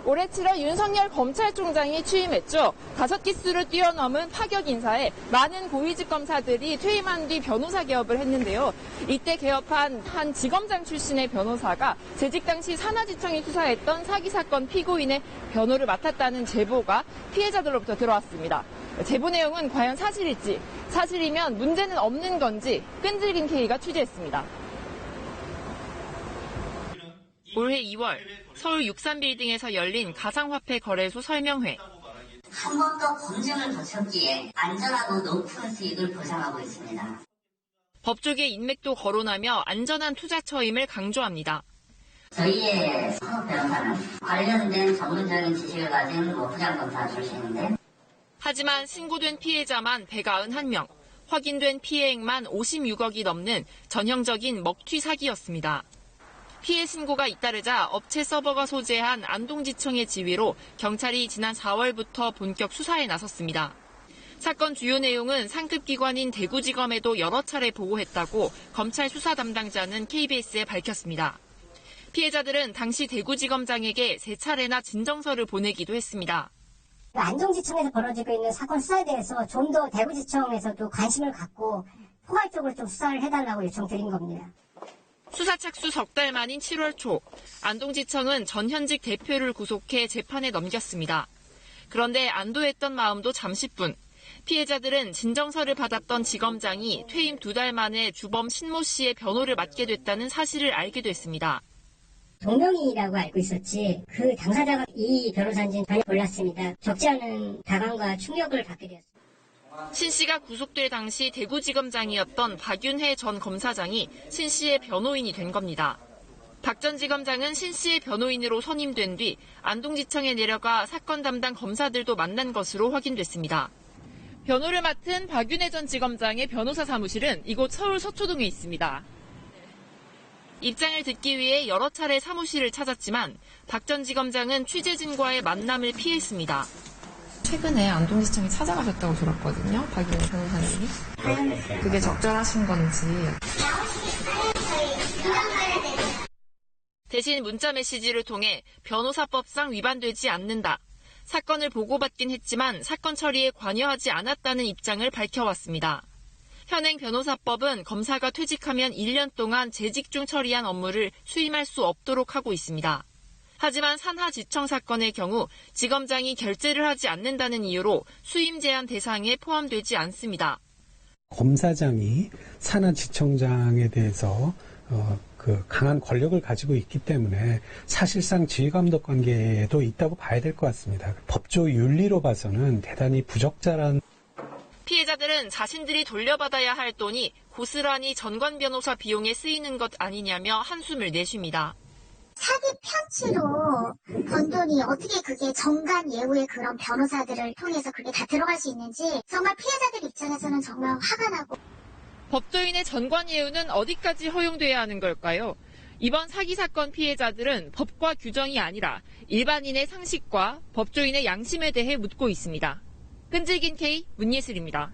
올해 7월 윤석열 검찰총장이 취임했죠. 5기수를 뛰어넘은 파격 인사에 많은 고위직 검사들이 퇴임한 뒤 변호사 개업을 했는데요. 이때 개업한 한 지검장 출신의 변호사가 재직 당시 산하지청이 수사했던 사기 사건 피고인의 변호를 맡았다는 제보가 피해자들로부터 들어왔습니다. 제보 내용은 과연 사실일지, 사실이면 문제는 없는 건지 끈질긴 K가 취재했습니다. 올해 2월 서울 63빌딩에서 열린 가상화폐 거래소 설명회. 한 번 더 검증을 거쳤기에 안전하고 높은 수익을 보장하고 있습니다. 법조계 인맥도 거론하며 안전한 투자 처임을 강조합니다. 저희의 사업 변호사는 관련된 전문적인 지식을 가진 부장검사 출신인데 하지만 신고된 피해자만 191명, 확인된 피해액만 56억이 넘는 전형적인 먹튀 사기였습니다. 피해 신고가 잇따르자 업체 서버가 소재한 안동지청의 지휘로 경찰이 지난 4월부터 본격 수사에 나섰습니다. 사건 주요 내용은 상급 기관인 대구지검에도 여러 차례 보고했다고 검찰 수사 담당자는 KBS에 밝혔습니다. 피해자들은 당시 대구지검장에게 3차례나 진정서를 보내기도 했습니다. 안동지청에서 벌어지고 있는 사건 수사에 대해서 좀 더 대구지청에서도 관심을 갖고 포괄적으로 좀 수사를 해달라고 요청드린 겁니다. 수사 착수 석 달 만인 7월 초, 안동지청은 전현직 대표를 구속해 재판에 넘겼습니다. 그런데 안도했던 마음도 잠시뿐. 피해자들은 진정서를 받았던 지검장이 퇴임 2달 만에 주범 신모 씨의 변호를 맡게 됐다는 사실을 알게 됐습니다. 동명이라고 알고 있었지 그 당사자가 이 변호사인지는 전혀 몰랐습니다. 적지 않은 다감과 충격을 받게 되었습니다. 신 씨가 구속될 당시 대구지검장이었던 박윤혜 전 검사장이 신 씨의 변호인이 된 겁니다. 박 전 지검장은 신 씨의 변호인으로 선임된 뒤 안동지청에 내려가 사건 담당 검사들도 만난 것으로 확인됐습니다. 변호를 맡은 박윤혜 전 지검장의 변호사 사무실은 이곳 서울 서초동에 있습니다. 입장을 듣기 위해 여러 차례 사무실을 찾았지만 박 전 지검장은 취재진과의 만남을 피했습니다. 최근에 안동지청에 찾아가셨다고 들었거든요. 박윤혜 변호사님이. 그게 적절하신 건지. 대신 문자 메시지를 통해 변호사법상 위반되지 않는다. 사건을 보고받긴 했지만 사건 처리에 관여하지 않았다는 입장을 밝혀왔습니다. 현행 변호사법은 검사가 퇴직하면 1년 동안 재직 중 처리한 업무를 수임할 수 없도록 하고 있습니다. 하지만 산하지청 사건의 경우 지검장이 결재를 하지 않는다는 이유로 수임 제한 대상에 포함되지 않습니다. 검사장이 산하지청장에 대해서 강한 권력을 가지고 있기 때문에 사실상 지휘감독 관계에도 있다고 봐야 될 것 같습니다. 법조 윤리로 봐서는 대단히 부적절한. 피해자들은 자신들이 돌려받아야 할 돈이 고스란히 전관 변호사 비용에 쓰이는 것 아니냐며 한숨을 내쉽니다. 사기 편취로 번 돈이 어떻게 그게 정관 예우의 그런 변호사들을 통해서 그게 다 들어갈 수 있는지 정말 피해자들 입장에서는 정말 화가 나고. 법조인의 전관 예우는 어디까지 허용돼야 하는 걸까요? 이번 사기 사건 피해자들은 법과 규정이 아니라 일반인의 상식과 법조인의 양심에 대해 묻고 있습니다. 끈질긴 K 문예슬입니다.